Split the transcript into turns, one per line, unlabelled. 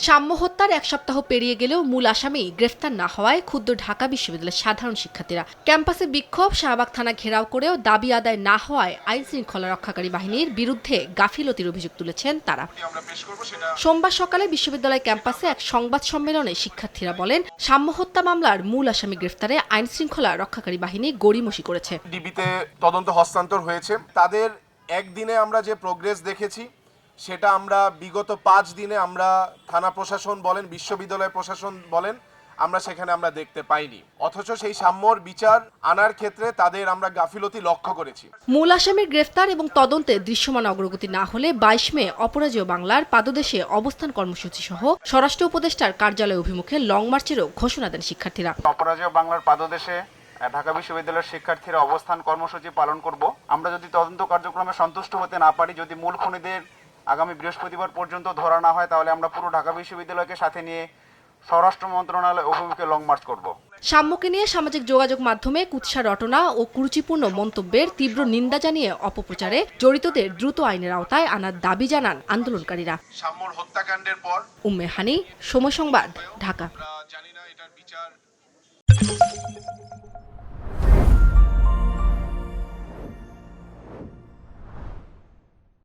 সাম্য হত্যার এক সপ্তাহ পেরিয়ে গেলেও মূল আসামি গ্রেফতার না হওয়ায় ক্ষুব্ধ ঢাকা বিশ্ববিদ্যালয়ের সাধারণ শিক্ষার্থীরা। ক্যাম্পাসে বিক্ষোভ, শাহবাগ থানা ঘেরাও করেও দাবি আদায় না হওয়ায় আইন শৃঙ্খলা রক্ষাকারী বাহিনীর বিরুদ্ধে গাফিলতির অভিযোগ তুলেছেন তারা। সোমবার সকালে বিশ্ববিদ্যালয় ক্যাম্পাসে এক সংবাদ সম্মেলনে শিক্ষার্থীরা বলেন, সাম্য হত্যা মামলার মূল আসামি গ্রেফতারে আইন শৃঙ্খলা রক্ষাকারী বাহিনী গড়িমসি করেছে।
ডিবিতে তদন্ত হস্তান্তর হয়েছে। তাদের একদিনে আমরা যে প্রোগ্রেস দেখেছি সেটা আমরা বিগত 5 দিনে আমরা থানা প্রশাসন বলেন, বিশ্ববিদ্যালয় প্রশাসন বলেন, আমরা সেখানে আমরা দেখতে পাইনি। অথচ সেই সাম্যর বিচার আনার ক্ষেত্রে তাদের আমরা গাফিলতি লক্ষ্য করেছি।
মূল আসামির গ্রেফতার এবং তদন্তে দৃশ্যমান অগ্রগতি না হলে 22 মে অপরাজেয় বাংলার পাদদেশে অবস্থান কর্মসূচি সহ স্বরাষ্ট্র উপদেষ্টার কার্যালয় অভিমুখে লং মার্চেরও ঘোষণা দেন শিক্ষার্থীরা।
অপরাজেয় বাংলার পাদদেশে ঢাকা বিশ্ববিদ্যালয়ের শিক্ষার্থীরা অবস্থান কর্মসূচি পালন করব। আমরা যদি তদন্ত কার্যক্রমে সন্তুষ্ট হতে না পারি, যদি মূল খুনিদের আগামী বৃহস্পতিবার পর্যন্ত ধরা না হয়, তাহলে আমরা পুরো ঢাকা বিশ্ববিদ্যালয়কে সাথে নিয়ে স্বরাষ্ট্র মন্ত্রণালয় অভিমুখে লং মার্চ করব।
সাম্যকে নিয়ে সামাজিক যোগাযোগ মাধ্যমে কুৎসা রটনা ও কুরুচিপূর্ণ মন্তব্যের তীব্র নিন্দা জানিয়ে অপপ্রচারে জড়িতদের দ্রুত আইনের আওতায় আনার দাবি জানান আন্দোলনকারীরা।
সাম্যর হত্যাকাণ্ডের পর
উম্মে হানি, সময় সংবাদ, ঢাকা।